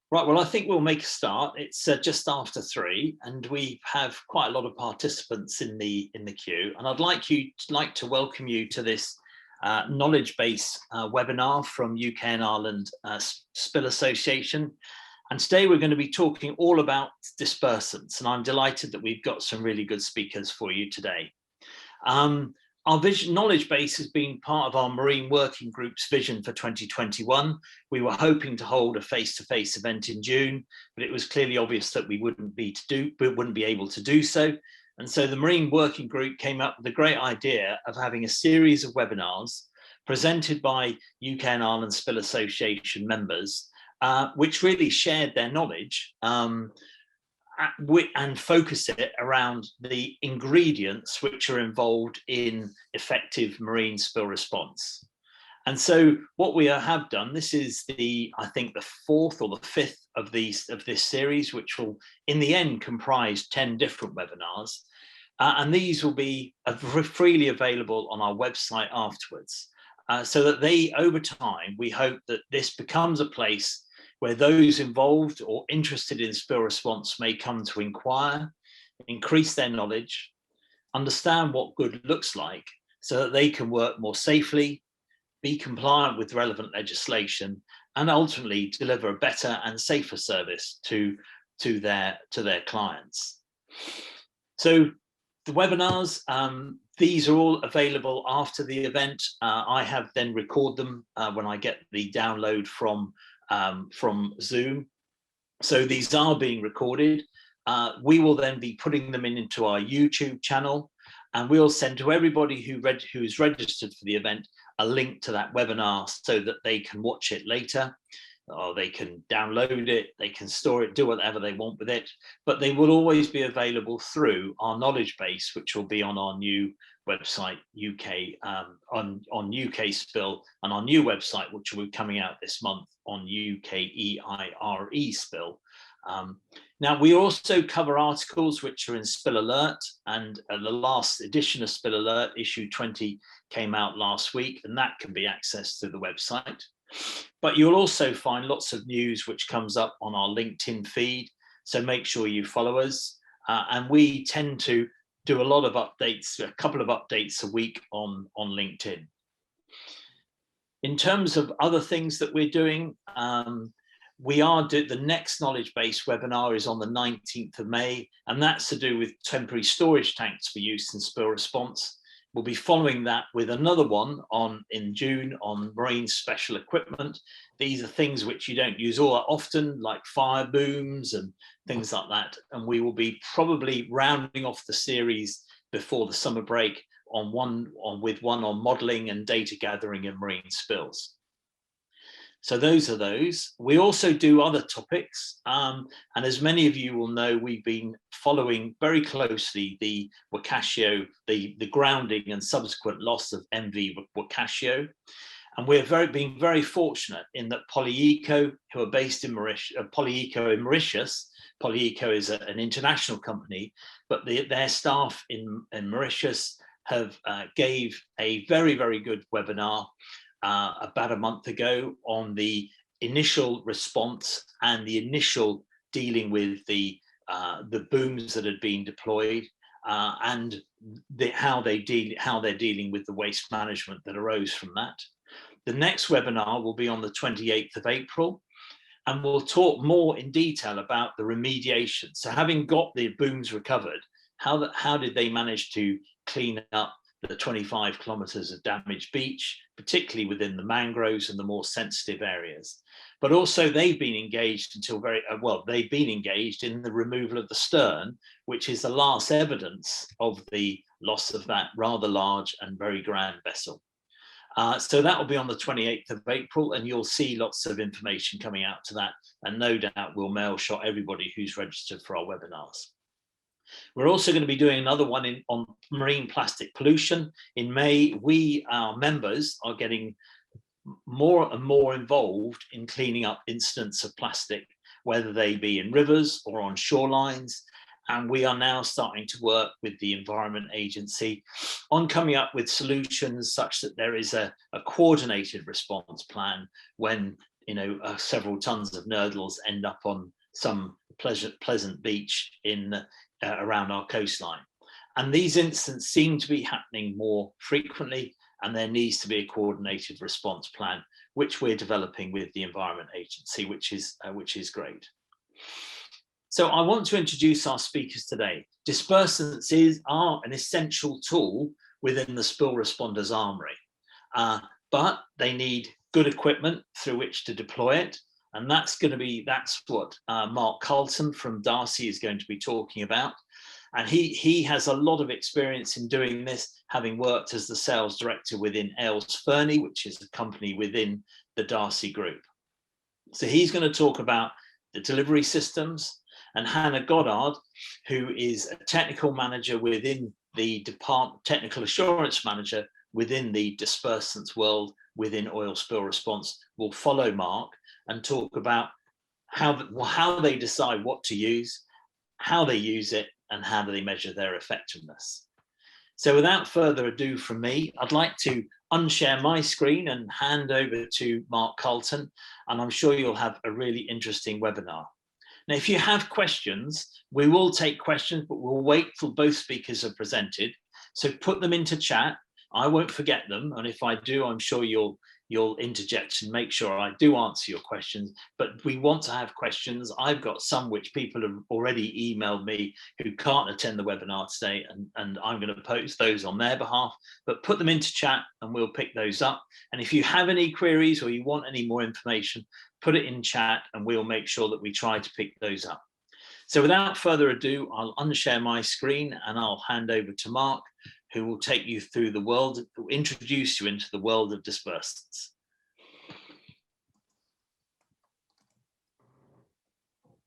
Right, well, I think we'll make a start. It's just after 3, and we have quite a lot of participants in the queue. And I'd like to welcome you to this knowledge base webinar from UK and Ireland Spill Association. And today we're going to be talking all about dispersants, and I'm delighted that we've got some really good speakers for you today. Our knowledge base has been part of our Marine Working Group's vision for 2021. We were hoping to hold a face-to-face event in June, but it was clearly obvious that we wouldn't be able to do so. And so the Marine Working Group came up with a great idea of having a series of webinars presented by UK and Ireland Spill Association members, which really shared their knowledge and focus it around the ingredients which are involved in effective marine spill response. And so what we have done, this is I think the 4th or the 5th of this series, which will in the end comprise 10 different webinars. And these will be freely available on our website afterwards. So that over time, we hope that this becomes a place where those involved or interested in spill response may come to inquire, increase their knowledge, understand what good looks like, so that they can work more safely, be compliant with relevant legislation, and ultimately deliver a better and safer service to their clients. So the webinars, these are all available after the event. I have then record them when I get the download from Zoom. So these are being recorded. We will then be putting them into our YouTube channel, and we'll send to everybody who is registered for the event a link to that webinar so that they can watch it later, or they can download it, they can store it, do whatever they want with it, but they will always be available through our knowledge base, which will be on our new website, on UK Spill, and our new website, which will be coming out this month on UKEIRE Spill. Now, we also cover articles which are in Spill Alert, and the last edition of Spill Alert, issue 20, came out last week, and that can be accessed through the website. But you'll also find lots of news which comes up on our LinkedIn feed, so make sure you follow us. And we tend to do a lot of updates, a couple of updates a week on LinkedIn. In terms of other things that we're doing, the next knowledge base webinar is on the 19th of May, and that's to do with temporary storage tanks for use in spill response. We'll be following that with another one in June on marine special equipment. These are things which you don't use all that often, like fire booms and things like that. And we will be probably rounding off the series before the summer break with one on modelling and data gathering in marine spills. So those are those. We also do other topics, and as many of you will know, we've been following very closely the Wakashio, the grounding and subsequent loss of MV Wakashio, and we're being very fortunate in that Polyeco, who are based in Polyeco in Mauritius. Polyeco is an international company, but their staff in Mauritius have gave a very, very good webinar about a month ago on the initial response and the initial dealing with the booms that had been deployed, and how they're dealing with the waste management that arose from that. The next webinar will be on the 28th of April, and we'll talk more in detail about the remediation. So having got the booms recovered, how did they manage to clean up the 25 kilometers of damaged beach, particularly within the mangroves and the more sensitive areas? But also they've been engaged they've been engaged in the removal of the stern, which is the last evidence of the loss of that rather large and very grand vessel. So that will be on the 28th of April, and you'll see lots of information coming out to that, and no doubt we'll mail shot everybody who's registered for our webinars. We're also going to be doing another one on marine plastic pollution. In May, our members, are getting more and more involved in cleaning up incidents of plastic, whether they be in rivers or on shorelines. And we are now starting to work with the Environment Agency on coming up with solutions such that there is a coordinated response plan when several tons of nurdles end up on some pleasant beach in around our coastline. And these incidents seem to be happening more frequently, and there needs to be a coordinated response plan, which we're developing with the Environment Agency, which is great. So I want to introduce our speakers today. Dispersants are an essential tool within the spill responders armory, but they need good equipment through which to deploy it. And that's what Mark Carlton from Darcy is going to be talking about. And he has a lot of experience in doing this, having worked as the sales director within Ailes Fernie, which is a company within the Darcy Group. So he's going to talk about the delivery systems, and Hannah Goddard, who is a technical manager within the department, technical assurance manager within the dispersants world within oil spill response, will follow Mark and talk about how they decide what to use, how they use it, and how do they measure their effectiveness. So without further ado from me, I'd like to unshare my screen and hand over to Mark Carlton, and I'm sure you'll have a really interesting webinar. Now, if you have questions, we will take questions, but we'll wait till both speakers are presented. So put them into chat. I won't forget them, and if I do, I'm sure you'll interject and make sure I do answer your questions. But we want to have questions. I've got some which people have already emailed me who can't attend the webinar today, and I'm going to post those on their behalf. But put them into chat and we'll pick those up. And if you have any queries or you want any more information, put it in chat and we'll make sure that we try to pick those up. So without further ado, I'll unshare my screen and I'll hand over to Mark, who will take you through the world, introduce you into the world of dispersants.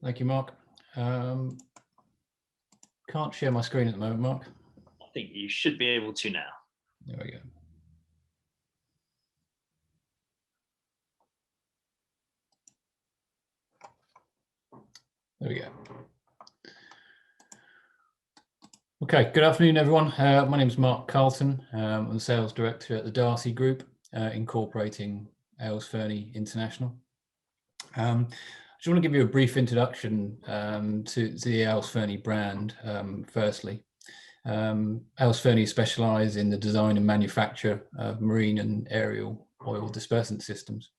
Thank you, Mark. Can't share my screen at the moment, Mark. I think you should be able to now. There we go. There we go. Okay, good afternoon, everyone. My name is Mark Carlton. I'm the sales director at the Darcy Group, incorporating Ailes Fernie International. I just want to give you a brief introduction to the Ailes Fernie brand. Firstly, Ailes Fernie specialise in the design and manufacture of marine and aerial oil dispersant systems.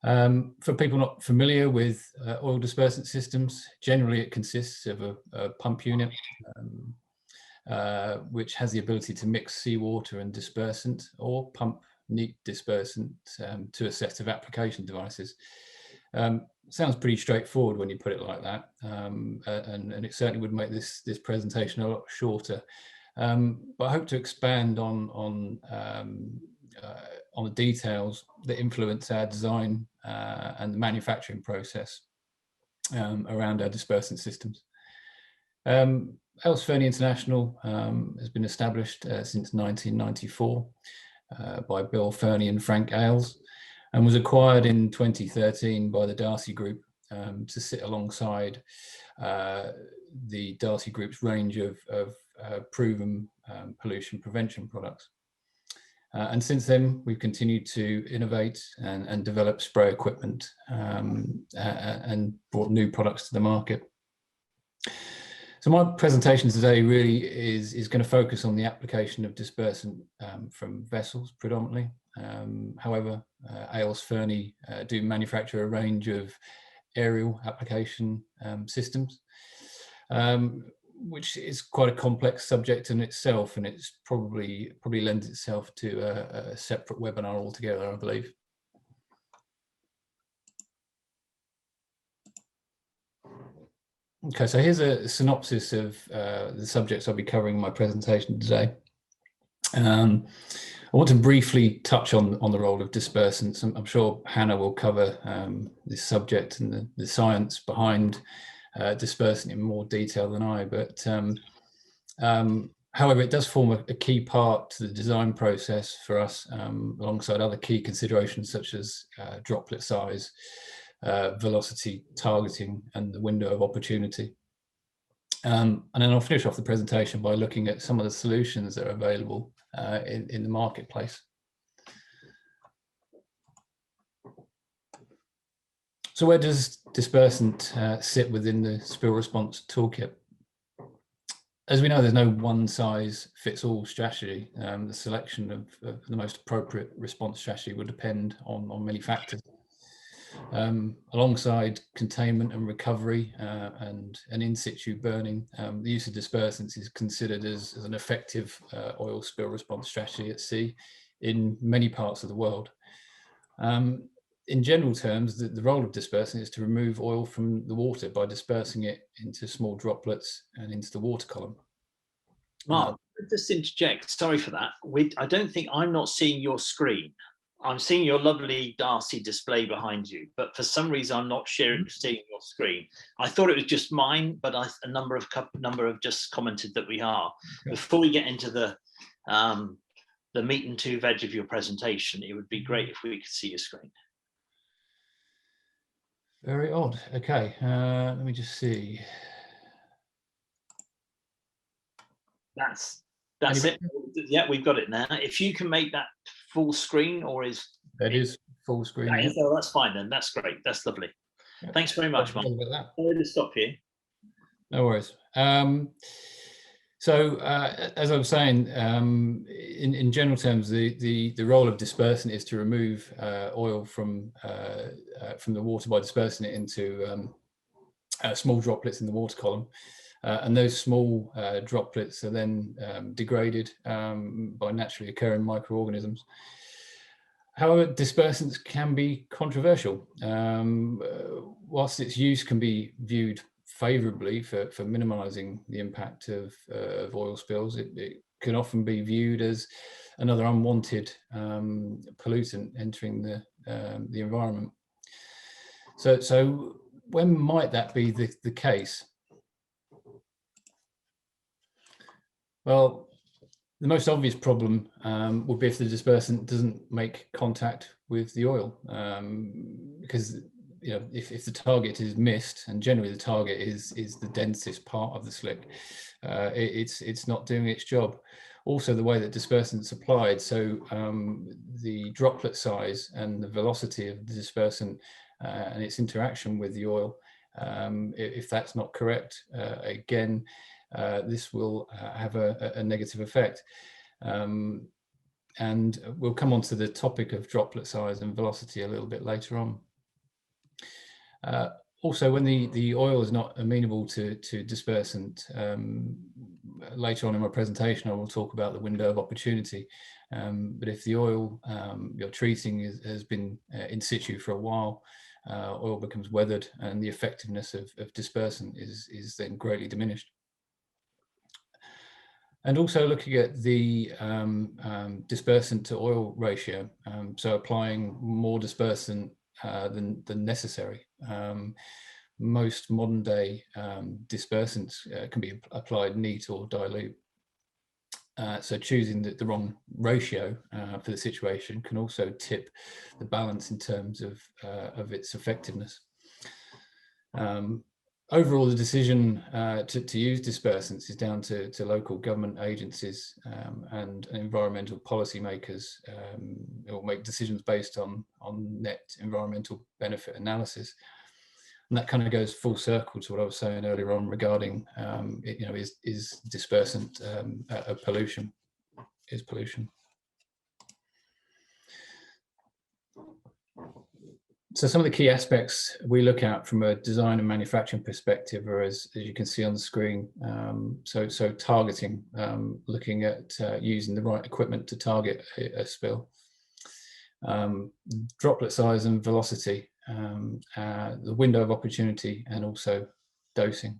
For people not familiar with oil dispersant systems, generally it consists of a pump unit, which has the ability to mix seawater and dispersant, or pump neat dispersant to a set of application devices. Sounds pretty straightforward when you put it like that, and it certainly would make this presentation a lot shorter. But I hope to expand on the details that influence our design and the manufacturing process around our dispersant systems. Ailes Fernie International has been established since 1994 by Bill Fernie and Frank Ailes, and was acquired in 2013 by the Darcy Group to sit alongside the Darcy Group's range of proven pollution prevention products. And since then, we've continued to innovate and develop spray equipment and brought new products to the market. So my presentation today really is going to focus on the application of dispersant from vessels predominantly. However, Ailes Fernie do manufacture a range of aerial application systems, which is quite a complex subject in itself, and it's probably lends itself to a separate webinar altogether, I believe. Okay, so here's a synopsis of the subjects I'll be covering in my presentation today. I want to briefly touch on the role of dispersants. I'm sure Hannah will cover this subject and the science behind dispersant in more detail than I, but however, it does form a key part to the design process for us, alongside other key considerations such as droplet size, velocity targeting, and the window of opportunity. And then I'll finish off the presentation by looking at some of the solutions that are available in the marketplace. So where does dispersant sit within the spill response toolkit? As we know, there's no one size fits all strategy. The selection of the most appropriate response strategy will depend on many factors. Alongside containment and recovery and an in situ burning, the use of dispersants is considered as an effective oil spill response strategy at sea in many parts of the world. In general terms, the role of dispersant is to remove oil from the water by dispersing it into small droplets and into the water column. Mark, just interject, sorry for that. I don't think I'm not seeing your screen. I'm seeing your lovely Darcy display behind you, but for some reason I'm not seeing your screen. I thought it was just mine, but a number of just commented that we are. Okay. Before we get into the meat and two veg of your presentation, it would be great if we could see your screen. Very odd. Okay, let me just see. That's it. Yeah, we've got it now. If you can make that full screen, or is that is full screen? Yeah. So that's fine then. That's great. That's lovely. Yeah. Thanks very much, Mark. Sorry to stop here. No worries. So as I was saying, in general terms, the role of dispersant is to remove oil from the water by dispersing it into small droplets in the water column. And those small droplets are then degraded by naturally occurring microorganisms. However, dispersants can be controversial. Whilst its use can be viewed favourably for minimising the impact of oil spills, it can often be viewed as another unwanted pollutant entering the environment. So when might that be the case? Well, the most obvious problem would be if the dispersant doesn't make contact with the oil, because if the target is missed, and generally the target is the densest part of the slick, it's not doing its job. Also, the way that dispersant's applied, so the droplet size and the velocity of the dispersant and its interaction with the oil, if that's not correct, again, this will have a negative effect. And we'll come on to the topic of droplet size and velocity a little bit later on. Also, when the oil is not amenable to dispersant, later on in my presentation I will talk about the window of opportunity. But if the oil you're treating has been in situ for a while, oil becomes weathered and the effectiveness of dispersant is then greatly diminished. And also looking at the dispersant to oil ratio, so applying more dispersant than necessary. Most modern day dispersants can be applied neat or dilute. So choosing the wrong ratio for the situation can also tip the balance in terms of its effectiveness. Overall, the decision to use dispersants is down to local government agencies and environmental policymakers who will make decisions based on net environmental benefit analysis. And that kind of goes full circle to what I was saying earlier on regarding, is dispersant a pollution? Is pollution? So some of the key aspects we look at from a design and manufacturing perspective are, as you can see on the screen, so targeting, looking at using the right equipment to target a spill, droplet size and velocity, the window of opportunity, and also dosing.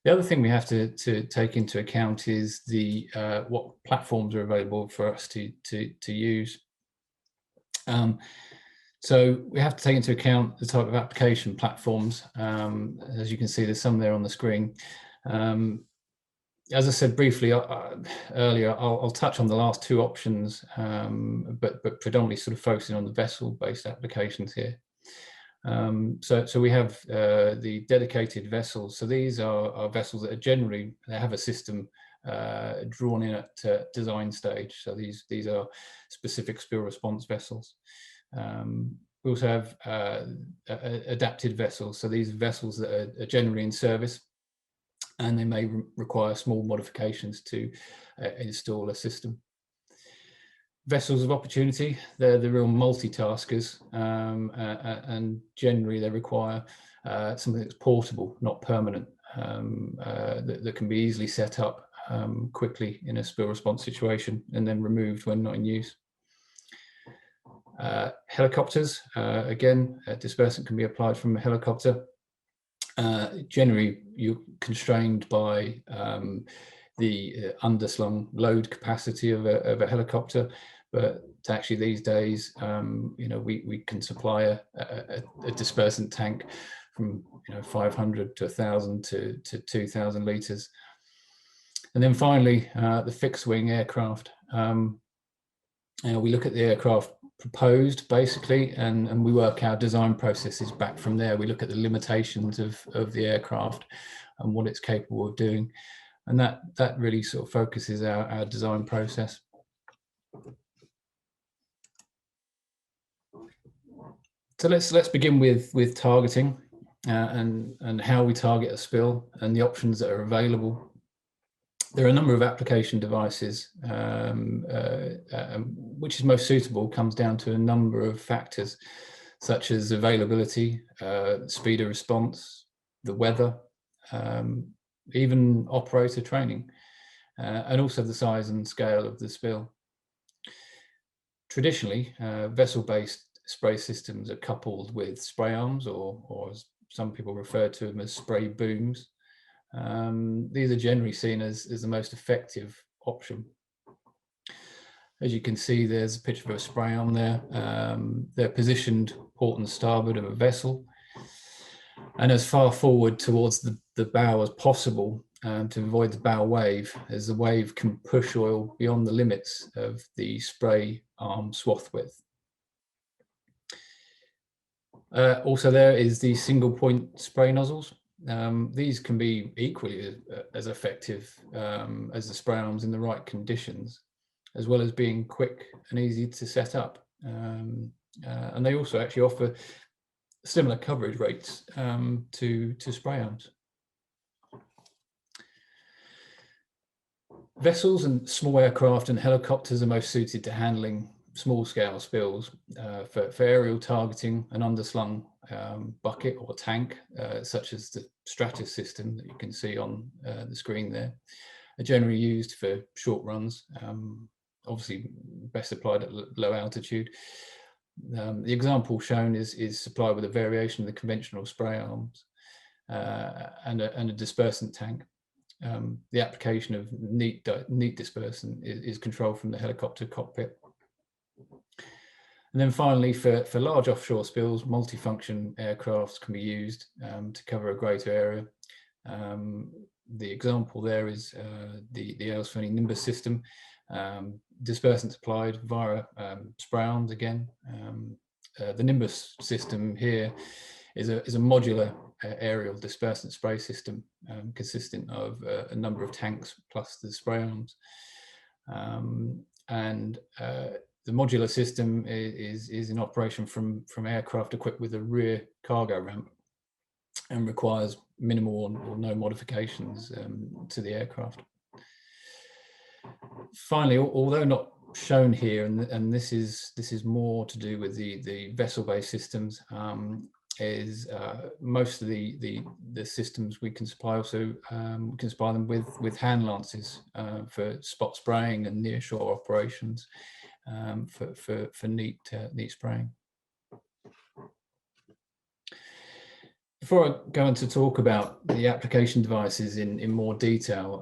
The other thing we have to take into account is what platforms are available for us to use. So we have to take into account the type of application platforms. As you can see, there's some there on the screen. As I said briefly earlier, I'll touch on the last two options, but predominantly sort of focusing on the vessel-based applications here. So we have the dedicated vessels. So these are vessels that are generally, they have a system drawn in at design stage. So these are specific spill response vessels. We also have adapted vessels. So these vessels that are generally in service, and they may require small modifications to install a system. Vessels of opportunity, they're the real multitaskers, and generally they require something that's portable, not permanent, that can be easily set up quickly in a spill response situation and then removed when not in use. Helicopters, again, a dispersant can be applied from a helicopter. Generally, you're constrained by the underslung load capacity of a helicopter, but actually these days, we can supply a dispersant tank from 500 to 1,000 to 2,000 litres. And then finally, the fixed wing aircraft. We look at the aircraft proposed basically, and we work our design processes back from there. We look at the limitations of the aircraft and what it's capable of doing, and that really sort of focuses our design process. So let's begin with targeting and how we target a spill and the options that are available. There are a number of application devices. Which is most suitable comes down to a number of factors, such as availability, speed of response, the weather, even operator training, and also the size and scale of the spill. Traditionally, vessel-based spray systems are coupled with spray arms, or as some people refer to them as spray booms. These are generally seen as the most effective option. As you can see, there's a picture of a spray arm there. They're positioned port and starboard of a vessel, and as far forward towards the bow as possible to avoid the bow wave, as the wave can push oil beyond the limits of the spray arm swath width. Also, there is the single point spray nozzles. These can be equally as effective as the spray arms in the right conditions, as well as being quick and easy to set up. And they also actually offer similar coverage rates to spray arms. Vessels and small aircraft and helicopters are most suited to handling small-scale spills. For aerial targeting, an underslung bucket or tank, such as the Stratus system that you can see on the screen there, are generally used for short runs, obviously best applied at low altitude. The example shown is supplied with a variation of the conventional spray arms and a dispersant tank. The application of neat dispersant is controlled from the helicopter cockpit. And then finally, for large offshore spills, multifunction aircrafts can be used to cover a greater area. The example there is the Aylesford Nimbus system. Dispersants applied via spray arms again. The Nimbus system here is a modular aerial dispersant spray system consisting of a number of tanks plus the spray arms. The modular system is in operation from aircraft equipped with a rear cargo ramp and requires minimal or no modifications to the aircraft. Finally, although not shown here, and this is more to do with the vessel-based systems, is most of the systems we can supply also we can supply them with hand lances for spot spraying and nearshore operations. For neat spraying. Before I go on to talk about the application devices in more detail,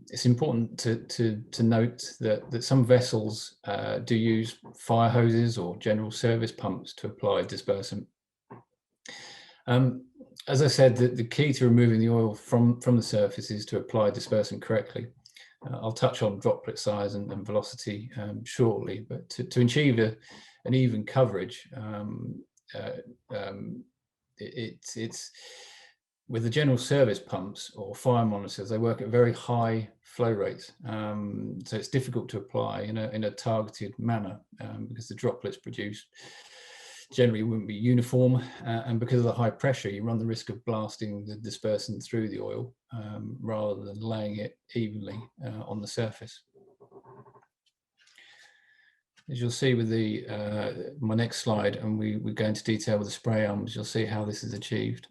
it's important to note that some vessels do use fire hoses or general service pumps to apply dispersant. As I said, the key to removing the oil from the surface is to apply dispersant correctly. I'll touch on droplet size and velocity shortly, but to achieve an even coverage, it's with the general service pumps or fire monitors, they work at very high flow rates, so it's difficult to apply in a targeted manner because the droplets produced generally wouldn't be uniform, and because of the high pressure, you run the risk of blasting the dispersant through the oil rather than laying it evenly on the surface. As you'll see with the my next slide, and we go into detail with the spray arms, you'll see how this is achieved.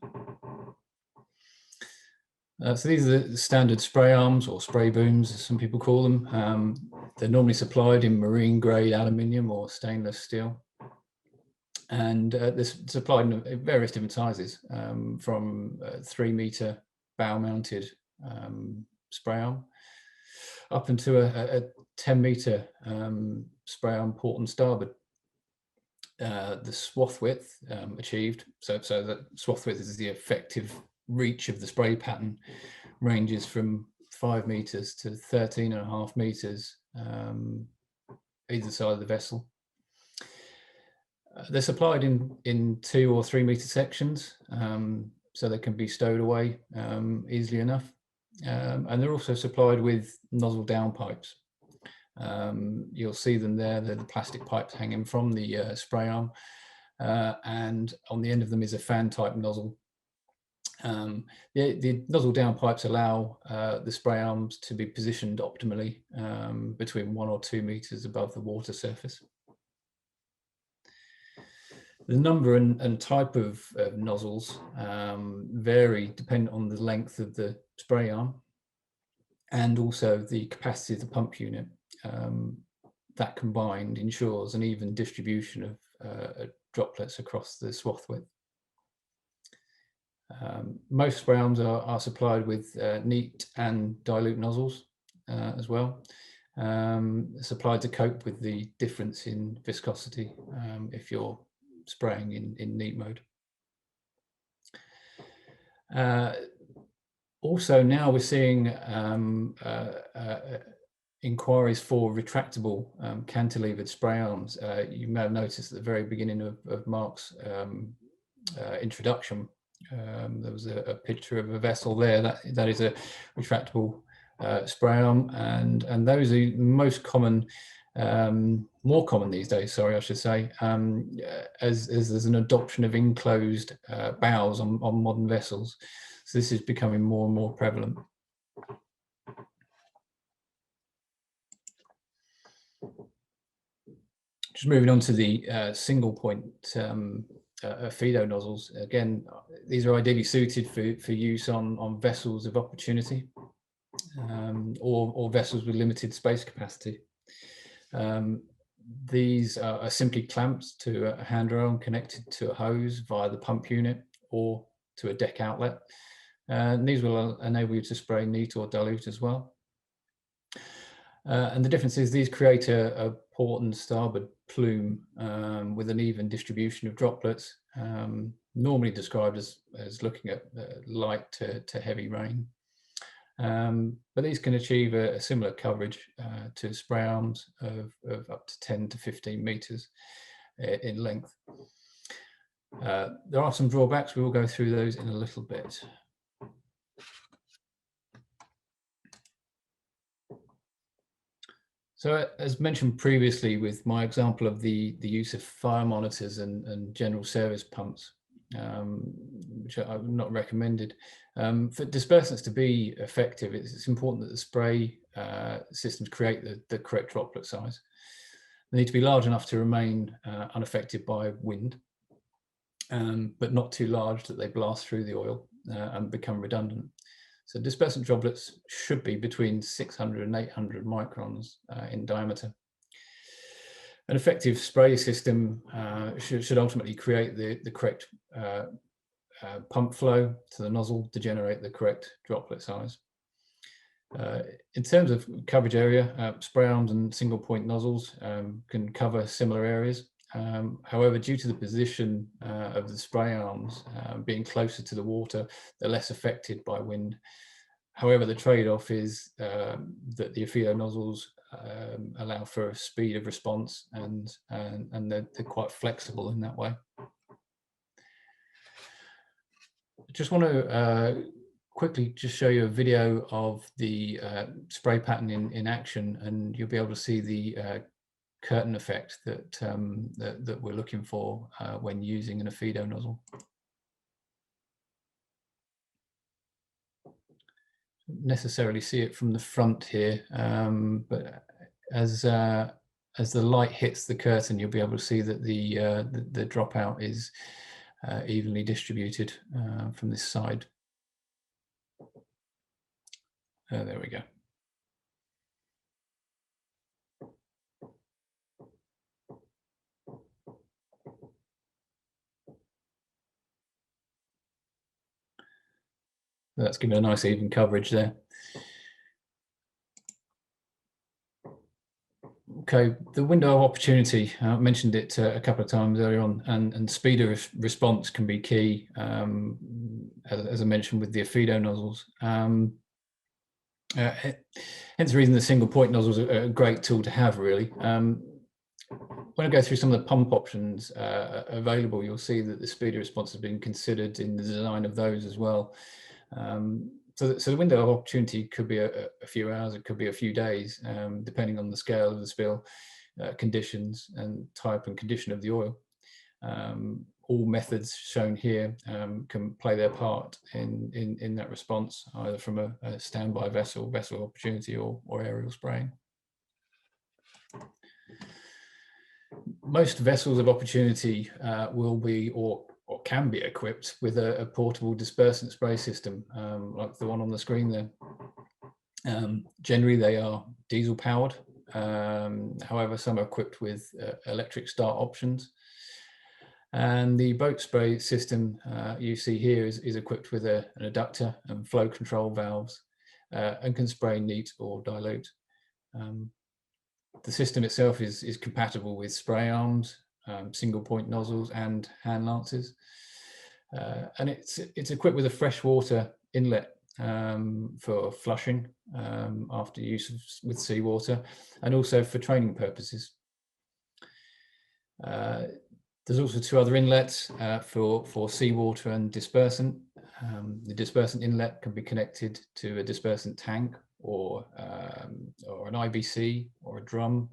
So these are the standard spray arms, or spray booms, as some people call them. They're normally supplied in marine grade aluminium or stainless steel. And they're supplied in various different sizes, from 3-meter bow mounted spray arm up into a 10-meter spray arm port and starboard. The swath width achieved, so the swath width is the effective reach of the spray pattern, ranges from 5 meters to 13.5 meters either side of the vessel. They're supplied in 2 or 3 meter sections, so they can be stowed away easily enough. And they're also supplied with nozzle down pipes. You'll see them there. They're the plastic pipes hanging from the spray arm, and on the end of them is a fan type nozzle. The nozzle down pipes allow the spray arms to be positioned optimally between 1 or 2 meters above the water surface. The number and type of nozzles vary depending on the length of the spray arm and also the capacity of the pump unit. That combined ensures an even distribution of droplets across the swath width. Most spray arms are supplied with neat and dilute nozzles as well, supplied to cope with the difference in viscosity if you're spraying in neat mode. Also now we're seeing inquiries for retractable cantilevered spray arms. You may have noticed at the very beginning of Mark's introduction, there was a picture of a vessel there. That is a retractable spray arm, and those are most common, more common these days, sorry, I should say, as there's an adoption of enclosed bows on modern vessels. So this is becoming more and more prevalent. Just moving on to the single point Fido nozzles. Again, these are ideally suited for use on vessels of opportunity or vessels with limited space capacity. These are simply clamps to a handrail and connected to a hose via the pump unit or to a deck outlet. And these will enable you to spray neat or dilute as well. And the difference is these create a port and starboard plume with an even distribution of droplets, normally described as looking at light to heavy rain. But these can achieve a similar coverage to spray arms of up to 10 to 15 meters in length. There are some drawbacks. We will go through those in a little bit. So as mentioned previously with my example of the use of fire monitors and general service pumps, which are not recommended, for dispersants to be effective, it's important that the spray systems create the correct droplet size. They need to be large enough to remain unaffected by wind, but not too large that they blast through the oil and become redundant. So dispersant droplets should be between 600 and 800 microns in diameter. An effective spray system should ultimately create the correct pump flow to the nozzle to generate the correct droplet size. In terms of coverage area, spray arms and single point nozzles can cover similar areas. However, due to the position of the spray arms being closer to the water, they're less affected by wind. However, the trade-off is that the Fido nozzles allow for a speed of response, and they're quite flexible in that way. I just want to quickly just show you a video of the spray pattern in action, and you'll be able to see the curtain effect that that we're looking for when using an Affido nozzle. Don't necessarily see it from the front here, but as the light hits the curtain, you'll be able to see that the dropout is evenly distributed from this side. There we go. That's giving a nice even coverage there. Okay, the window of opportunity, I mentioned it a couple of times earlier on, and speed of response can be key, as I mentioned with the Affido nozzles. Hence the reason the single point nozzles are a great tool to have, really. When I go through some of the pump options available, you'll see that the speed of response has been considered in the design of those as well. So the window of opportunity could be a few hours, it could be a few days, depending on the scale of the spill, conditions and type and condition of the oil. All methods shown here can play their part in that response, either from a standby vessel opportunity, or aerial spraying. Most vessels of opportunity will be or can be equipped with a portable dispersant spray system, like the one on the screen there. Generally, they are diesel powered. However, some are equipped with electric start options. And the boat spray system you see here is equipped with an adductor and flow control valves, and can spray neat or dilute. The system itself is compatible with spray arms, single point nozzles and hand lances. And it's equipped with a freshwater inlet for flushing after use with seawater, and also for training purposes. There's also two other inlets for seawater and dispersant. The dispersant inlet can be connected to a dispersant tank, or an IBC or a drum,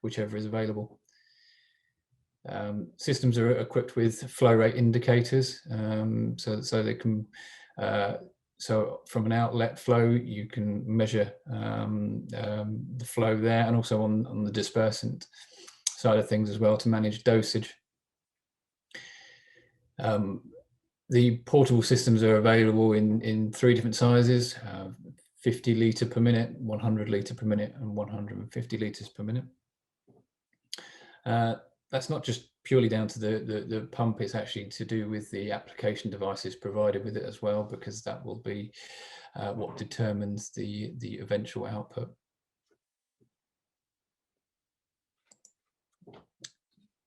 whichever is available. Systems are equipped with flow rate indicators, so they can, so from an outlet flow you can measure the flow there, and also on the dispersant side of things as well, to manage dosage. The portable systems are available in three different sizes: 50 litre per minute, 100 litre per minute, and 150 litres per minute. That's not just purely down to the pump, it's actually to do with the application devices provided with it as well, because that will be what determines the eventual output.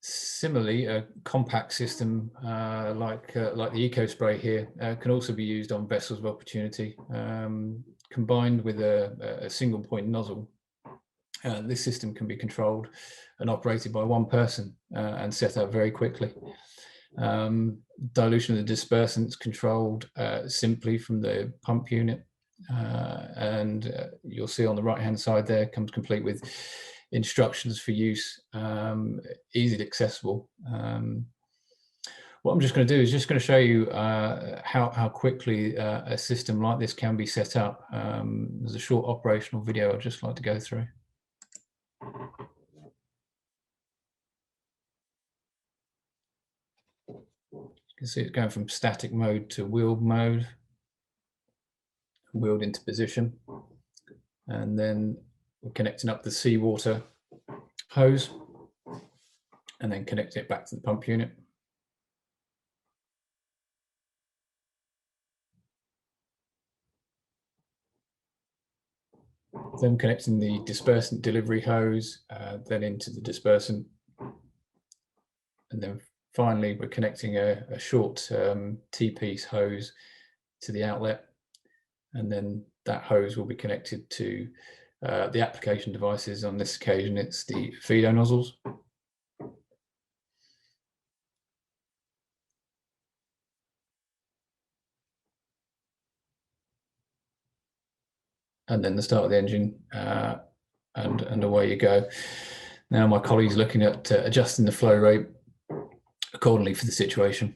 Similarly, a compact system like the Eco Spray here can also be used on vessels of opportunity, combined with a single point nozzle. This system can be controlled and operated by one person and set up very quickly. Dilution of the dispersants controlled simply from the pump unit, and you'll see on the right hand side there comes complete with instructions for use, easily accessible. What I'm just going to do is just going to show you how quickly a system like this can be set up. There's a short operational video I'd just like to go through. You can see it's going from static mode to wheeled mode, wheeled into position, and then we're connecting up the seawater hose and then connecting it back to the pump unit. Then connecting the dispersant delivery hose, then into the dispersant, and then finally we're connecting a short T-piece hose to the outlet, and then that hose will be connected to the application devices. On this occasion it's the Affido nozzles. And then the start of the engine, and away you go. Now my colleague's looking at adjusting the flow rate accordingly for the situation.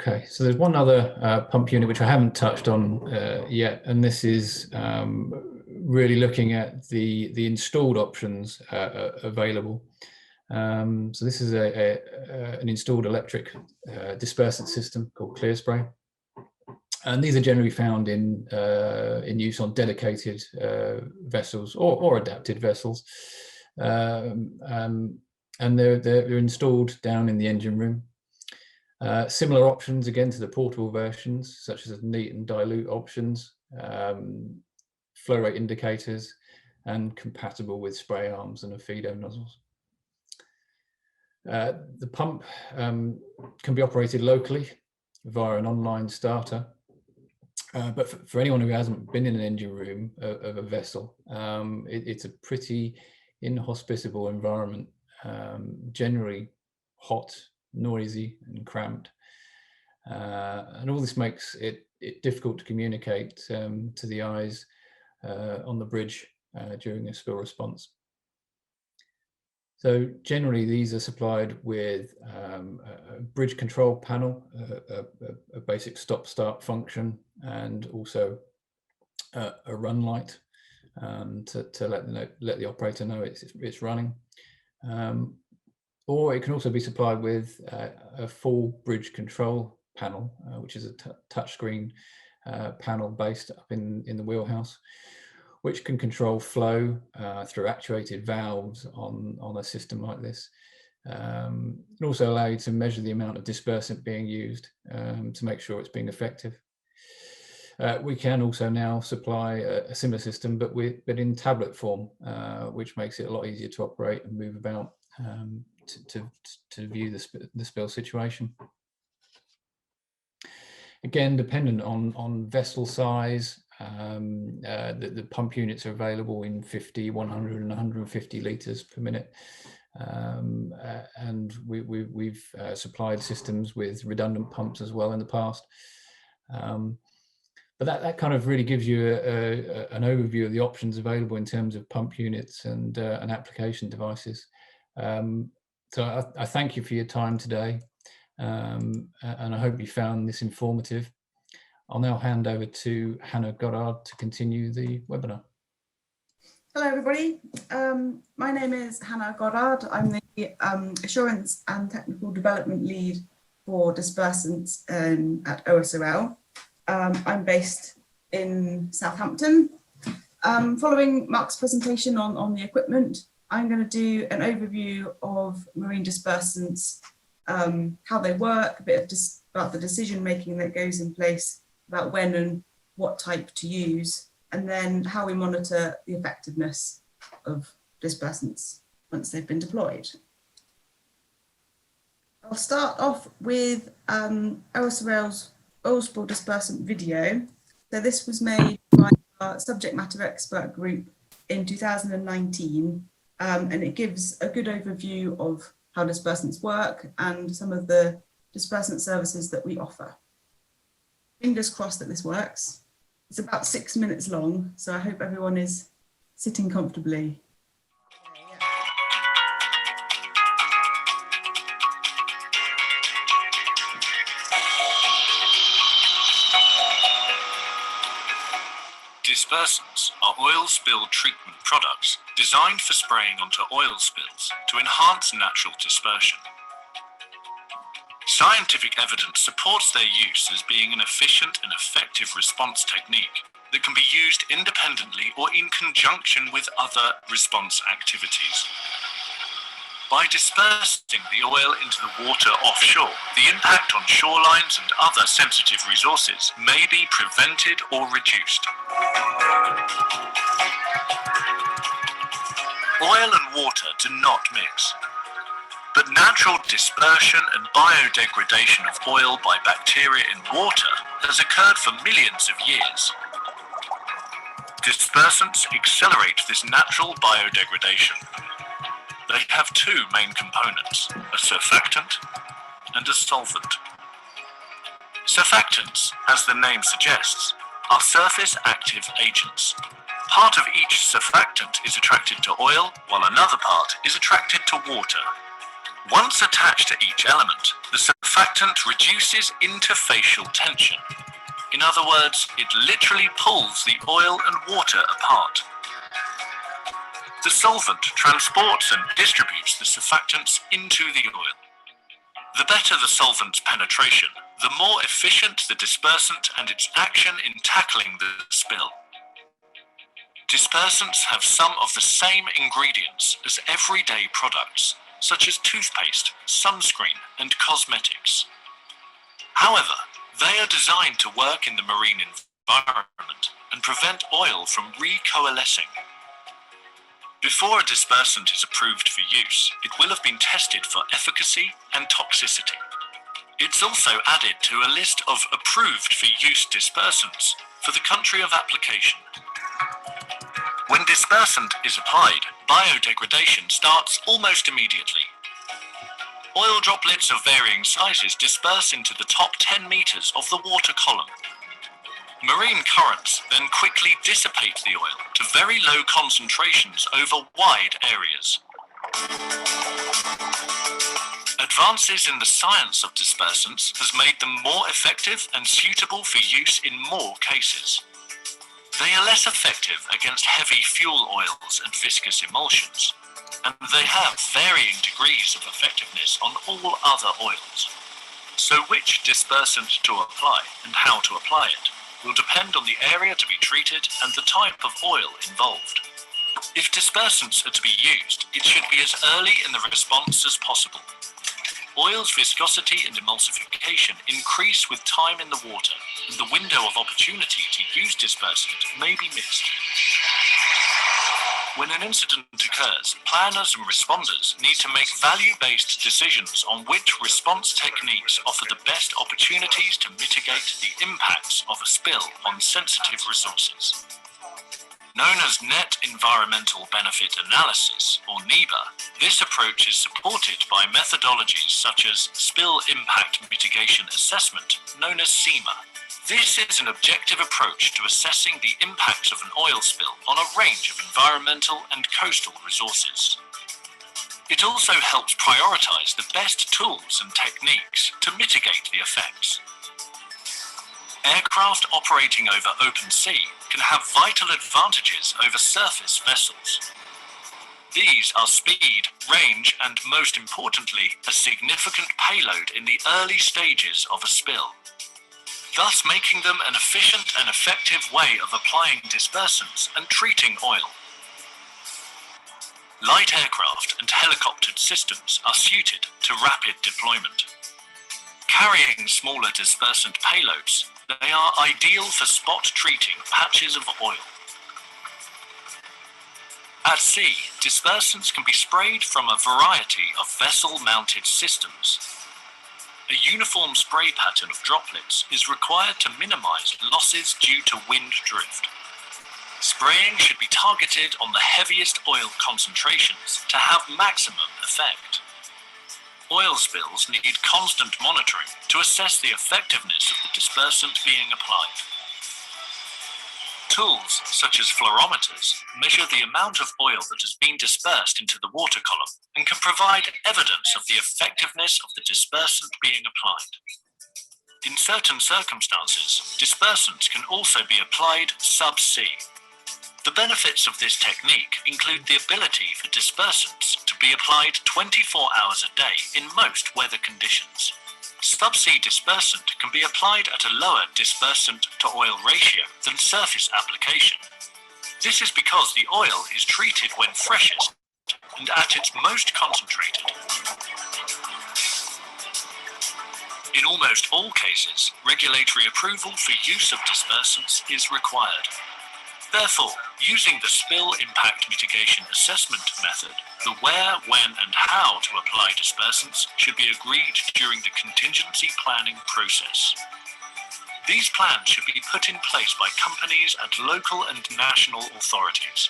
Okay, so there's one other pump unit which I haven't touched on yet, and this is really looking at the installed options available. So this is an installed electric dispersant system called ClearSpray, and these are generally found in use on dedicated vessels or adapted vessels, and they're installed down in the engine room. Similar options again to the portable versions, such as neat and dilute options, flow rate indicators, and compatible with spray arms and Fido nozzles. The pump can be operated locally via an online starter, but for anyone who hasn't been in an engine room of a vessel, it's a pretty inhospitable environment, generally hot, noisy and cramped, and all this makes it difficult to communicate to the eyes on the bridge during a spill response. So generally these are supplied with a bridge control panel, a basic stop-start function, and also a run light to let the operator know it's running. Or it can also be supplied with a full bridge control panel, which is a touchscreen panel based up in the wheelhouse, which can control flow through actuated valves on a system like this. And also allow you to measure the amount of dispersant being used to make sure it's being effective. We can also now supply a similar system, but in tablet form, which makes it a lot easier to operate and move about to view the spill situation. Again, dependent on vessel size, the pump units are available in 50, 100 and 150 litres per minute. And we've supplied systems with redundant pumps as well in the past. But that kind of really gives you an overview of the options available in terms of pump units and application devices. So I thank you for your time today, and I hope you found this informative. I'll now hand over to Hannah Goddard to continue the webinar. Hello everybody, my name is Hannah Goddard. I'm the Assurance and Technical Development Lead for Dispersants at OSRL. I'm based in Southampton. Following Mark's presentation on the equipment, I'm going to do an overview of marine dispersants, how they work, a bit about the decision making that goes in place, about when and what type to use, and then how we monitor the effectiveness of dispersants once they've been deployed. I'll start off with OSRL's oil spill dispersant video. So this was made by our subject matter expert group in 2019, and it gives a good overview of how dispersants work and some of the dispersant services that we offer. Fingers crossed that this works. It's about 6 minutes long, so I hope everyone is sitting comfortably. Dispersants are oil spill treatment products designed for spraying onto oil spills to enhance natural dispersion. Scientific evidence supports their use as being an efficient and effective response technique that can be used independently or in conjunction with other response activities. By dispersing the oil into the water offshore, the impact on shorelines and other sensitive resources may be prevented or reduced. Oil and water do not mix, but natural dispersion and biodegradation of oil by bacteria in water has occurred for millions of years. Dispersants accelerate this natural biodegradation. They have two main components, a surfactant and a solvent. Surfactants, as the name suggests, are surface active agents. Part of each surfactant is attracted to oil, while another part is attracted to water. Once attached to each element, the surfactant reduces interfacial tension. In other words, it literally pulls the oil and water apart. The solvent transports and distributes the surfactants into the oil. The better the solvent's penetration, the more efficient the dispersant and its action in tackling the spill. Dispersants have some of the same ingredients as everyday products, such as toothpaste, sunscreen, and cosmetics. However, they are designed to work in the marine environment and prevent oil from recoalescing. Before a dispersant is approved for use, it will have been tested for efficacy and toxicity. It's also added to a list of approved for use dispersants for the country of application. When dispersant is applied, biodegradation starts almost immediately. Oil droplets of varying sizes disperse into the top 10 meters of the water column. Marine currents then quickly dissipate the oil to very low concentrations over wide areas. Advances in the science of dispersants has made them more effective and suitable for use in more cases. They are less effective against heavy fuel oils and viscous emulsions, and they have varying degrees of effectiveness on all other oils. So which dispersant to apply and how to apply it will depend on the area to be treated and the type of oil involved. If dispersants are to be used, it should be as early in the response as possible. Oil's viscosity and emulsification increase with time in the water, and the window of opportunity to use dispersant may be missed. When an incident occurs, planners and responders need to make value-based decisions on which response techniques offer the best opportunities to mitigate the impacts of a spill on sensitive resources. Known as Net Environmental Benefit Analysis, or NEBA, this approach is supported by methodologies such as Spill Impact Mitigation Assessment, known as SEMA. This is an objective approach to assessing the impacts of an oil spill on a range of environmental and coastal resources. It also helps prioritize the best tools and techniques to mitigate the effects. Aircraft operating over open sea can have vital advantages over surface vessels. These are speed, range, and most importantly, a significant payload in the early stages of a spill, thus making them an efficient and effective way of applying dispersants and treating oil. Light aircraft and helicoptered systems are suited to rapid deployment. Carrying smaller dispersant payloads, they are ideal for spot treating patches of oil. At sea, dispersants can be sprayed from a variety of vessel-mounted systems. A uniform spray pattern of droplets is required to minimize losses due to wind drift. Spraying should be targeted on the heaviest oil concentrations to have maximum effect. Oil spills need constant monitoring to assess the effectiveness of the dispersant being applied. Tools such as fluorometers measure the amount of oil that has been dispersed into the water column and can provide evidence of the effectiveness of the dispersant being applied. In certain circumstances, dispersants can also be applied sub-sea. The benefits of this technique include the ability for dispersants to be applied 24 hours a day in most weather conditions. Subsea dispersant can be applied at a lower dispersant to oil ratio than surface application. This is because the oil is treated when freshest and at its most concentrated. In almost all cases, regulatory approval for use of dispersants is required. Therefore, using the Spill Impact Mitigation Assessment method, the where, when, and how to apply dispersants should be agreed during the contingency planning process. These plans should be put in place by companies and local and national authorities.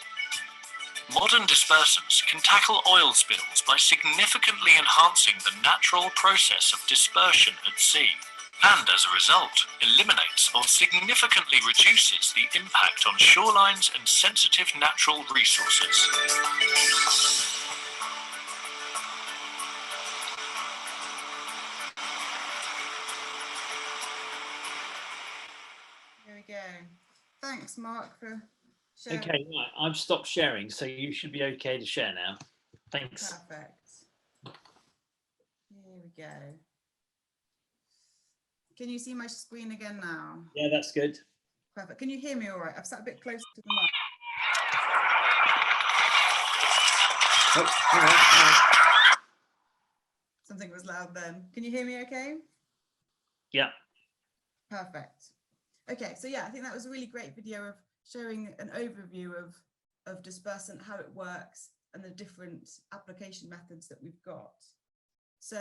Modern dispersants can tackle oil spills by significantly enhancing the natural process of dispersion at sea, and as a result, eliminates or significantly reduces the impact on shorelines and sensitive natural resources. There we go. Thanks, Mark, for sharing. Okay, right. I've stopped sharing, so you should be okay to share now. Thanks. Perfect. Here we go. Can you see my screen again now? Yeah, that's good. Perfect. Can you hear me all right? I've sat a bit closer to the mic. Oh, all right. Something was loud then. Can you hear me okay? Yeah. Perfect. Okay, so yeah, I think that was a really great video of showing an overview of dispersant, how it works, and the different application methods that we've got. So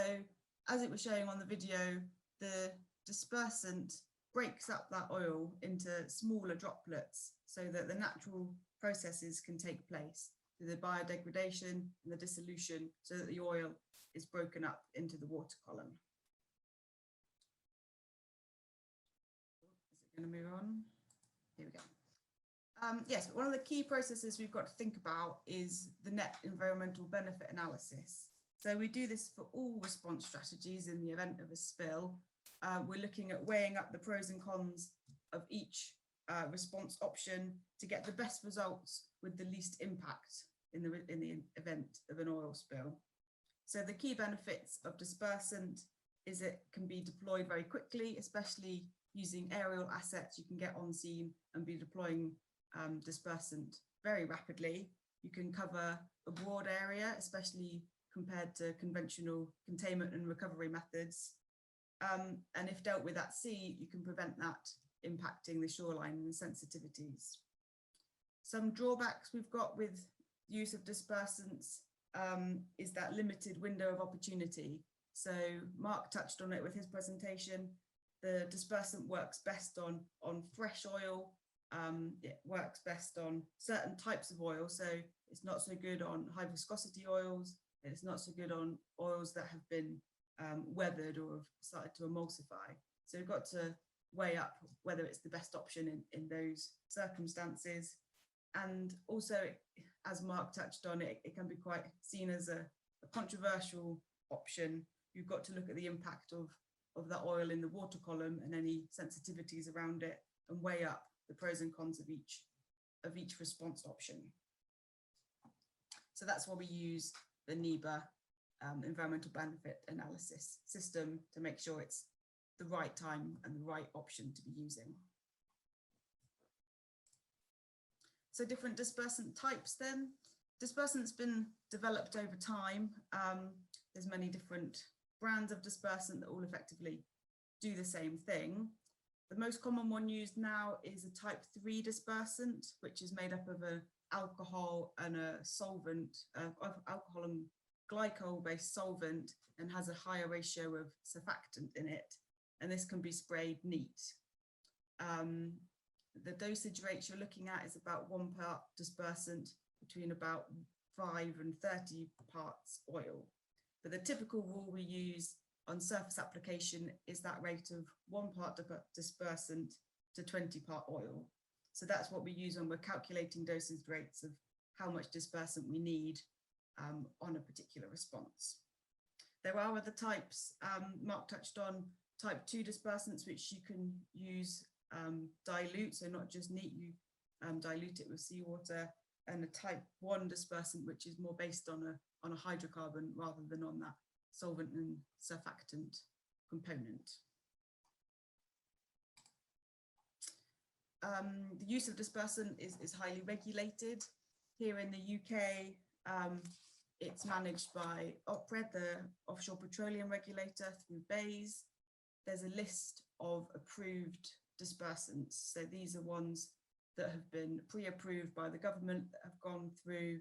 as it was showing on the video, the dispersant breaks up that oil into smaller droplets so that the natural processes can take place through the biodegradation and the dissolution, so that the oil is broken up into the water column. Is it going to move on? Here we go. Yes, one of the key processes we've got to think about is the net environmental benefit analysis. So we do this for all response strategies in the event of a spill. We're looking at weighing up the pros and cons of each response option to get the best results with the least impact in the event of an oil spill. So the key benefits of dispersant is it can be deployed very quickly, especially using aerial assets. You can get on scene and be deploying dispersant very rapidly. You can cover a broad area, especially compared to conventional containment and recovery methods. And if dealt with at sea, you can prevent that impacting the shoreline and the sensitivities. Some drawbacks we've got with use of dispersants is that limited window of opportunity. So Mark touched on it with his presentation. The dispersant works best on fresh oil. It works best on certain types of oil. So it's not so good on high viscosity oils. It's not so good on oils that have been weathered or have started to emulsify. So we've got to weigh up whether it's the best option in those circumstances. And also, as Mark touched on, it can be quite seen as a controversial option. You've got to look at the impact of that oil in the water column and any sensitivities around it, and weigh up the pros and cons of each response option. So that's why we use the NEBA environmental benefit analysis system to make sure it's the right time and the right option to be using. So different dispersant types then. Dispersant's been developed over time. There's many different brands of dispersant that all effectively do the same thing. The most common one used now is a type 3 dispersant, which is made up of an alcohol and a solvent, alcohol and glycol-based solvent, and has a higher ratio of surfactant in it. And this can be sprayed neat. The dosage rates you're looking at is about 1 part dispersant between about 5 and 30 parts oil. But the typical rule we use on surface application is that rate of 1 part dispersant to 20 part oil. So that's what we use when we're calculating dosage rates of how much dispersant we need on a particular response. There are other types. Mark touched on type 2 dispersants, which you can use dilute, so not just neat, you dilute it with seawater, and a type 1 dispersant, which is more based on a hydrocarbon rather than on that solvent and surfactant component. The use of dispersant is highly regulated. Here in the UK, it's managed by OPRED, the Offshore Petroleum Regulator, through BASE. There's a list of approved dispersants. So these are ones that have been pre-approved by the government, that have gone through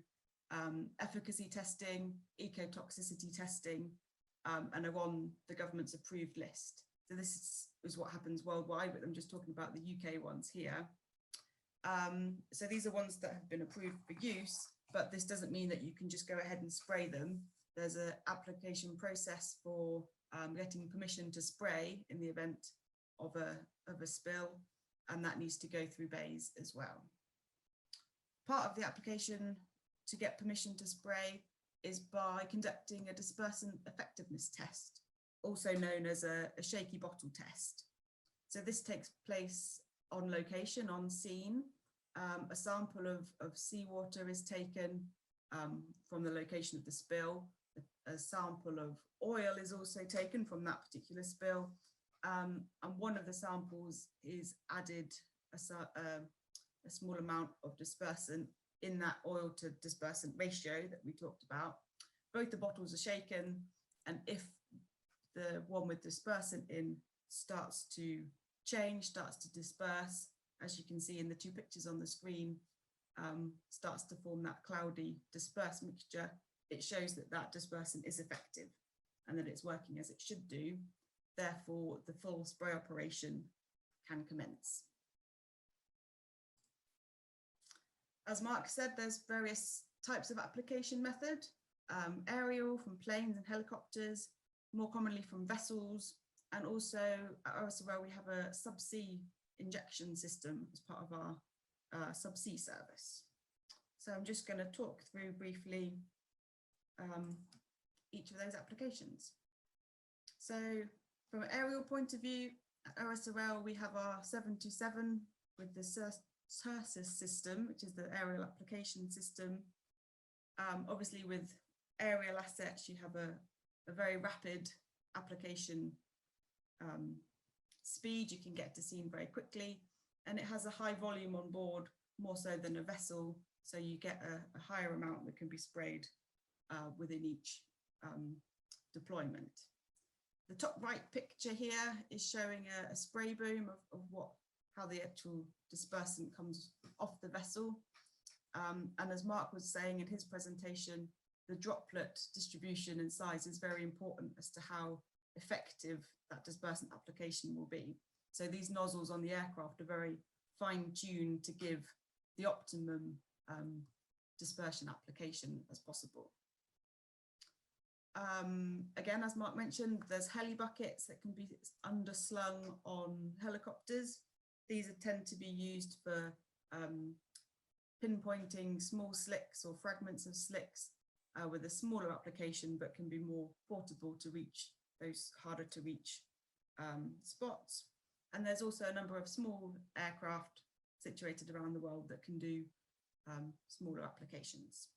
efficacy testing, ecotoxicity testing, and are on the government's approved list. So this is what happens worldwide, but I'm just talking about the UK ones here. So these are ones that have been approved for use, but this doesn't mean that you can just go ahead and spray them. There's an application process for getting permission to spray in the event of a spill, and that needs to go through bays as well. Part of the application to get permission to spray is by conducting a dispersant effectiveness test, also known as a shaky bottle test. So this takes place on location, on scene. A sample of seawater is taken from the location of the spill. A sample of oil is also taken from that particular spill. And one of the samples is added a small amount of dispersant in that oil to dispersant ratio that we talked about. Both the bottles are shaken, and if the one with dispersant in starts to change, starts to disperse, as you can see in the two pictures on the screen, starts to form that cloudy dispersed mixture, it shows that that dispersant is effective and that it's working as it should do. Therefore, the full spray operation can commence. As Mark said, there's various types of application method, aerial from planes and helicopters, more commonly from vessels, and also at OSRL we have a subsea injection system as part of our subsea service. So I'm just going to talk through briefly each of those applications. So from an aerial point of view, at OSRL we have our 727 with the Dispersants system, which is the aerial application system. Obviously with aerial assets you have a very rapid application speed. You can get to scene very quickly, and it has a high volume on board, more so than a vessel, so you get a higher amount that can be sprayed within each deployment. The top right picture here is showing a spray boom of how the actual dispersant comes off the vessel. And as Mark was saying in his presentation, the droplet distribution and size is very important as to how effective that dispersant application will be. So these nozzles on the aircraft are very fine-tuned to give the optimum dispersion application as possible. Again, as Mark mentioned, there's heli buckets that can be underslung on helicopters. These tend to be used for pinpointing small slicks or fragments of slicks with a smaller application, but can be more portable to reach those harder to reach spots. And there's also a number of small aircraft situated around the world that can do smaller applications.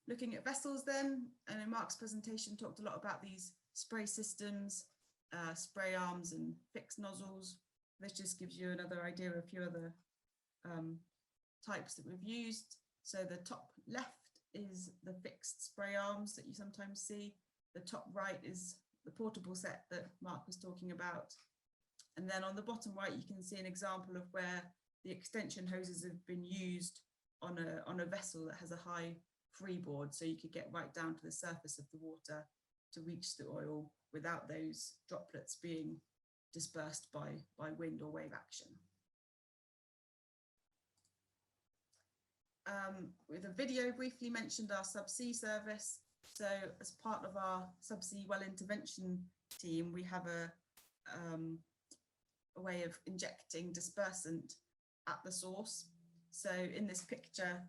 Looking at vessels then, and in Mark's presentation talked a lot about these spray systems, spray arms and fixed nozzles. This just gives you another idea of a few other types that we've used. So the top left is the fixed spray arms that you sometimes see. The top right is the portable set that Mark was talking about. And then on the bottom right, you can see an example of where the extension hoses have been used on a vessel that has a high freeboard, so you could get right down to the surface of the water to reach the oil without those droplets being dispersed by wind or wave action. With a video briefly mentioned our subsea service. So as part of our subsea well intervention team, we have a way of injecting dispersant at the source. So in this picture,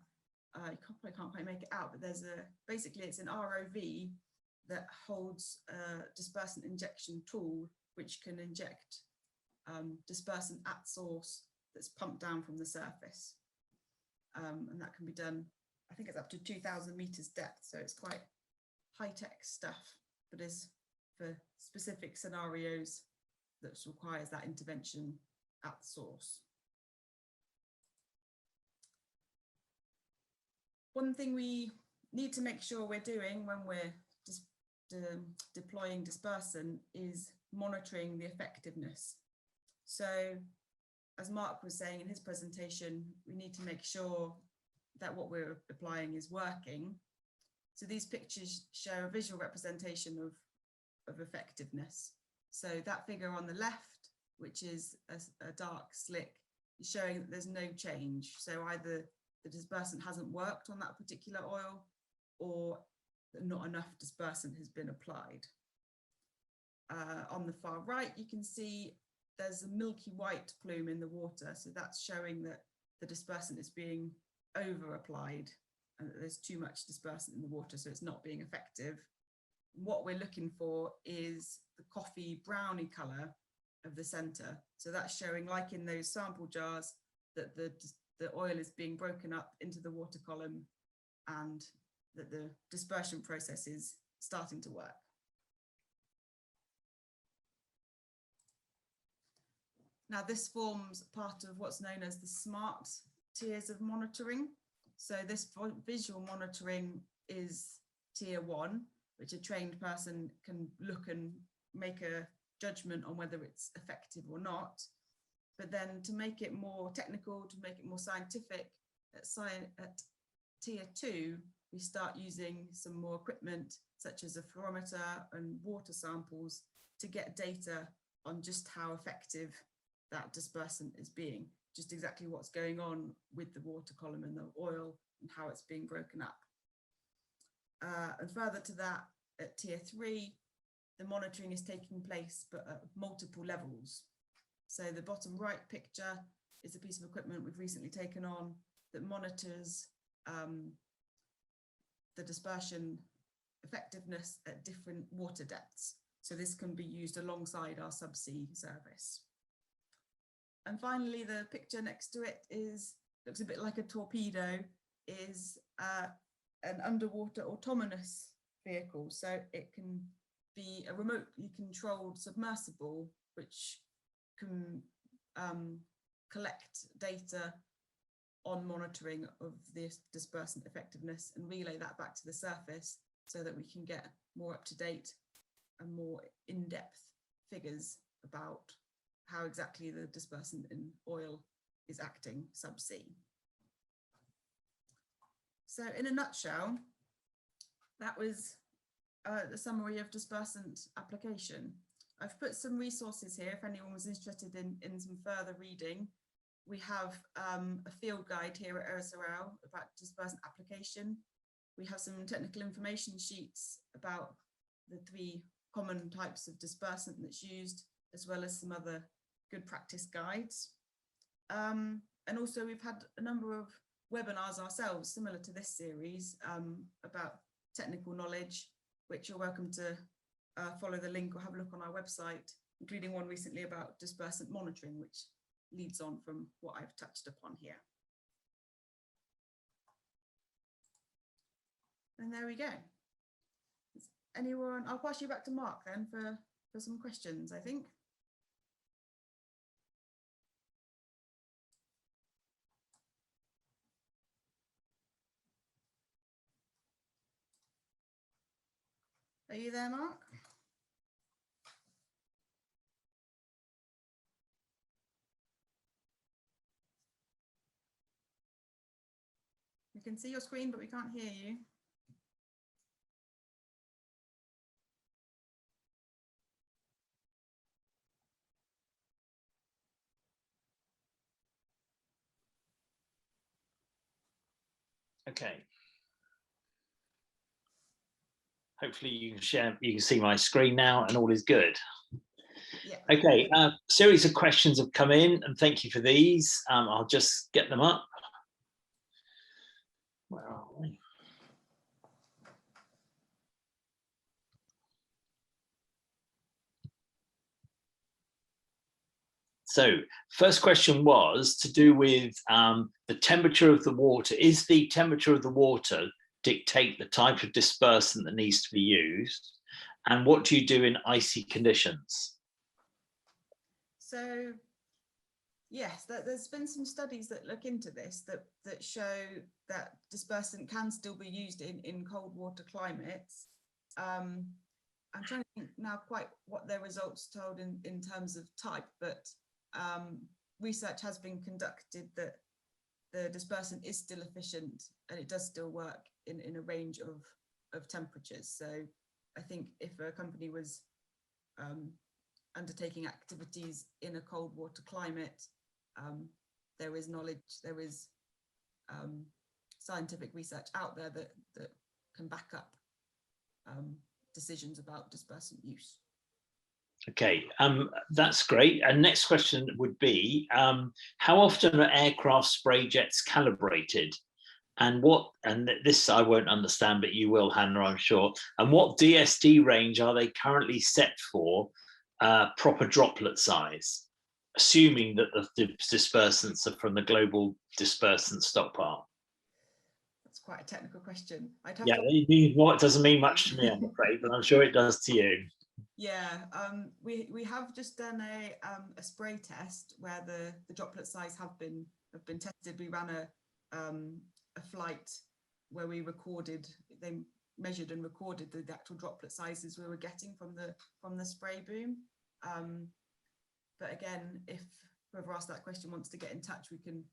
you probably can't quite make it out, but there's basically it's an ROV that holds a dispersant injection tool, which can inject dispersant at source that's pumped down from the surface. And that can be done, I think it's up to 2,000 meters depth. So it's quite high-tech stuff, but is for specific scenarios that requires that intervention at the source. One thing we need to make sure we're doing when we're deploying dispersant is monitoring the effectiveness. So as Mark was saying in his presentation, we need to make sure that what we're applying is working. So these pictures show a visual representation of effectiveness. So that figure on the left, which is a dark slick, is showing that there's no change. So either the dispersant hasn't worked on that particular oil, or that not enough dispersant has been applied. On the far right, you can see there's a milky white plume in the water. So that's showing that the dispersant is being over applied and that there's too much dispersant in the water, so it's not being effective. What we're looking for is the coffee browny color of the center. So that's showing, like in those sample jars, that the oil is being broken up into the water column and that the dispersion process is starting to work. Now this forms part of what's known as the SMART tiers of monitoring. So this visual monitoring is tier 1, which a trained person can look and make a judgment on whether it's effective or not. But then to make it more technical, to make it more scientific, at tier 2, we start using some more equipment such as a fluorometer and water samples to get data on just how effective that dispersant is being, just exactly what's going on with the water column and the oil and how it's being broken up. And further to that, at tier 3, the monitoring is taking place but at multiple levels. So the bottom right picture is a piece of equipment we've recently taken on that monitors the dispersion effectiveness at different water depths. So this can be used alongside our subsea service. And finally, the picture next to it looks a bit like a torpedo, is an underwater autonomous vehicle. So it can be a remotely controlled submersible, which can collect data on monitoring of the dispersant effectiveness and relay that back to the surface so that we can get more up-to-date and more in-depth figures about how exactly the dispersant in oil is acting subsea. So in a nutshell, that was the summary of dispersant application. I've put some resources here if anyone was interested in some further reading. We have a field guide here at OSRL about dispersant application. We have some technical information sheets about the 3 common types of dispersant that's used, as well as some other good practice guides. And also we've had a number of webinars ourselves, similar to this series, about technical knowledge, which you're welcome to follow the link or have a look on our website, including one recently about dispersant monitoring, which leads on from what I've touched upon here. And there we go. Anyone, I'll pass you back to Mark then for some questions, I think. Are you there, Mark? We can see your screen, but we can't hear you. Okay. Hopefully you can see my screen now and all is good. Yeah. Okay, series of questions have come in and thank you for these. I'll just get them up. Where are we? So first question was to do with the temperature of the water. Is the temperature of the water dictate the type of dispersant that needs to be used? And what do you do in icy conditions? So yes, there's been some studies that look into this that show that dispersant can still be used in cold water climates. I'm trying to think now quite what their results told in terms of type, but research has been conducted that the dispersant is still efficient and it does still work in a range of of temperatures. So I think if a company was undertaking activities in a cold water climate, there is knowledge, there is scientific research out there that can back up decisions about dispersant use. Okay, that's great. And next question would be, how often are aircraft spray jets calibrated? And this I won't understand, but you will, Hannah, I'm sure. And what DSD range are they currently set for proper droplet size, assuming that the dispersants are from the global dispersant stockpile? That's quite a technical question. I'd have Yeah, to... it doesn't mean much to me, I'm afraid, but I'm sure it does to you. Yeah, we have just done a spray test where the droplet size have been tested. We ran a flight where we recorded, they measured and recorded the actual droplet sizes we were getting from the spray boom. But again, if whoever asked that question wants to get in touch, we can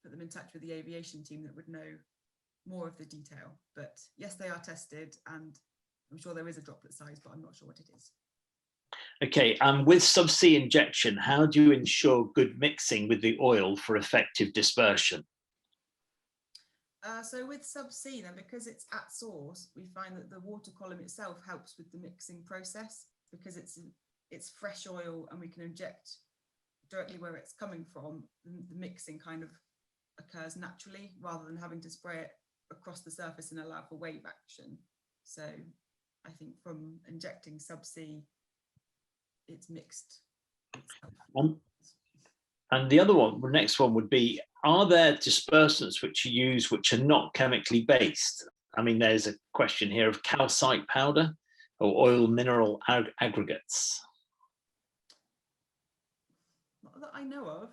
put them in touch with the aviation team that would know more of the detail. But yes, they are tested, and I'm sure there is a droplet size, but I'm not sure what it is. Okay, with subsea injection, how do you ensure good mixing with the oil for effective dispersion? So with subsea, then, because it's at source, we find that the water column itself helps with the mixing process, because it's fresh oil and we can inject directly where it's coming from. The mixing kind of occurs naturally rather than having to spray it across the surface and allow for wave action. So I think from injecting subsea, it's mixed. And the next one would be, are there dispersants which you use which are not chemically based? I mean, there's a question here of calcite powder or oil mineral aggregates. Not that I know of,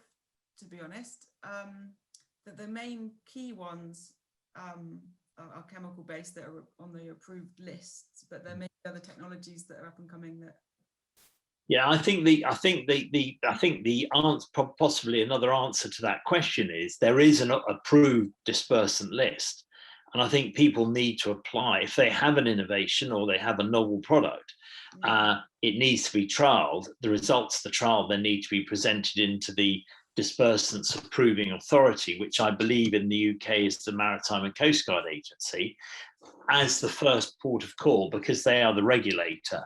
to be honest. That the main key ones are chemical based that are on the approved lists, but there may be other technologies that are up and coming that. Yeah, I think the answer, possibly another answer to that question, is there is an approved dispersant list, and I think people need to apply if they have an innovation or they have a novel product. It needs to be trialed. The results of the trial then need to be presented into the dispersants approving authority, which I believe in the UK is the Maritime and Coast Guard Agency, as the first port of call, because they are the regulator,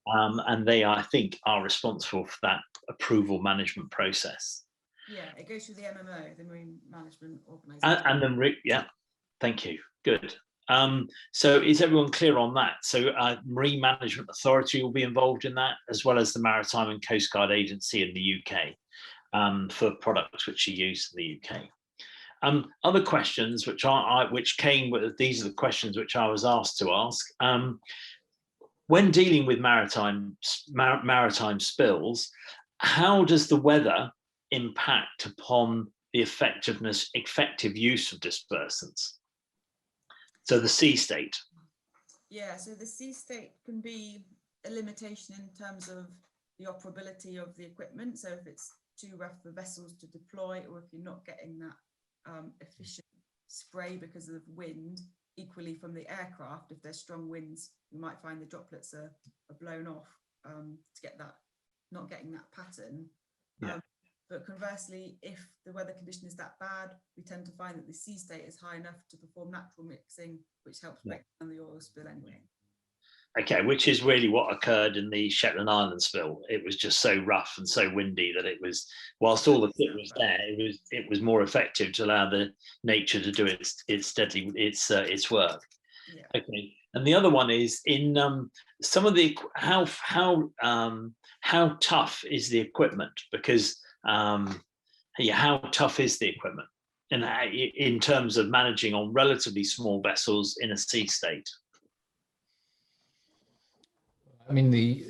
and they, I think, are responsible for that approval management process. Yeah, it goes through the MMO, the Marine Management Organisation. And then, yeah, thank you. Good. So is everyone clear on that? So Marine Management Authority will be involved in that, as well as the Maritime and Coast Guard Agency in the UK, for products which are used in the UK. Other questions which came with, these are the questions which I was asked to ask. When dealing with maritime spills, how does the weather impact upon the effective use of dispersants? So the sea state. Yeah, so the sea state can be a limitation in terms of the operability of the equipment. So if it's too rough for vessels to deploy, or if you're not getting that efficient spray because of wind, equally from the aircraft, if there's strong winds, you might find the droplets are blown off to get that, not getting that pattern. Yeah. But conversely, if the weather condition is that bad, we tend to find that the sea state is high enough to perform natural mixing, which helps break down the oil spill anyway. Okay, which is really what occurred in the Shetland Island spill. It was just so rough and so windy that it was, whilst all the kit was there, it was more effective to allow the nature to do its work. Yeah. Okay, and the other one is in some of the how tough is the equipment? Because how tough is the equipment, and in terms of managing on relatively small vessels in a sea state? I mean, the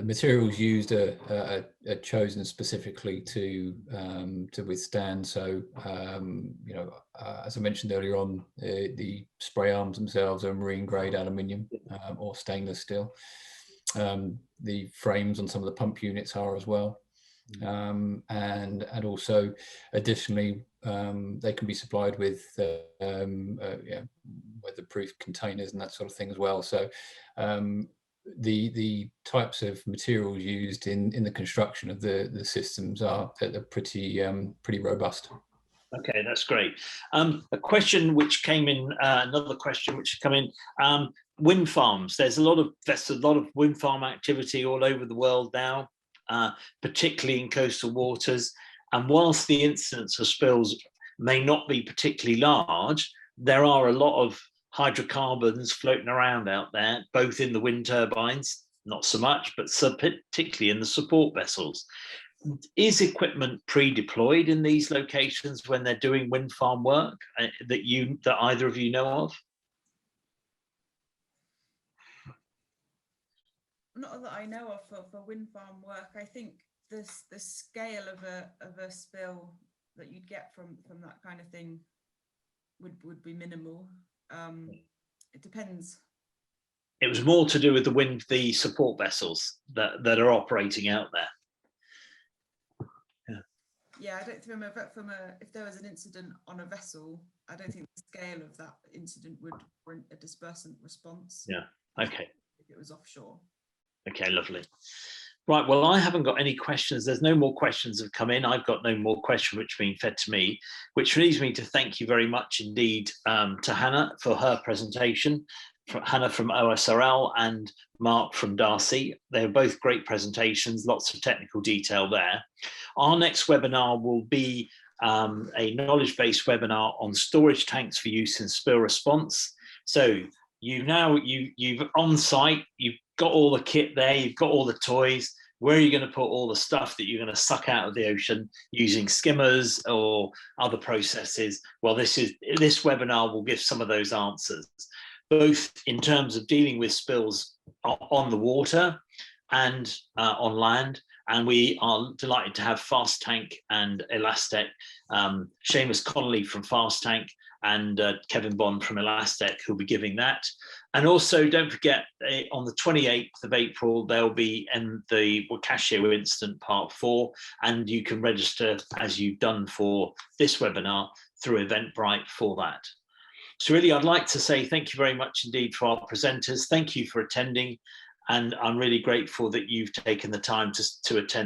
materials used are chosen specifically to withstand. So, you know, as I mentioned earlier on, the spray arms themselves are marine grade aluminium or stainless steel. The frames on some of the pump units are as well. And also, additionally, They can be supplied with yeah, weatherproof containers and that sort of thing as well. So the types of materials used in the construction of the systems are pretty robust. Okay, that's great. A question which came in, another question which came in, wind farms. There's a lot of wind farm activity all over the world now, particularly in coastal waters. And whilst the incidence of spills may not be particularly large, there are a lot of hydrocarbons floating around out there, both in the wind turbines, not so much, but particularly in the support vessels. Is equipment pre-deployed in these locations when they're doing wind farm work that either of you know of? Not that I know of for wind farm work. I think the scale of a spill that you'd get from that kind of thing would be minimal. It depends. It was more to do with the support vessels that are operating out there. Yeah, I don't from a if there was an incident on a vessel, I don't think the scale of that incident would warrant a dispersant response. Yeah. Okay. If it was offshore. Okay, lovely. Right, well, I haven't got any questions. There's no more questions have come in. I've got no more questions which are being fed to me, which leaves me to thank you very much indeed to Hannah for her presentation. Hannah from OSRL and Mark from Darcy. They were both great presentations, lots of technical detail there. Our next webinar will be a knowledge-based webinar on storage tanks for use in spill response. So you've on site, you've got all the kit there, you've got all the toys. Where are you going to put all the stuff that you're going to suck out of the ocean using skimmers or other processes? Well, this webinar will give some of those answers, both in terms of dealing with spills on the water and on land. And we are delighted to have Fast Tank and Elastec, Seamus Connolly from Fast Tank and Kevin Bond from Elastec, who'll be giving that. And also, don't forget, on the 28th of April, there'll be the Wakashio incident part 4, and you can register, as you've done for this webinar, through Eventbrite for that. So really, I'd like to say thank you very much indeed for our presenters. Thank you for attending. And I'm really grateful that you've taken the time to attend this.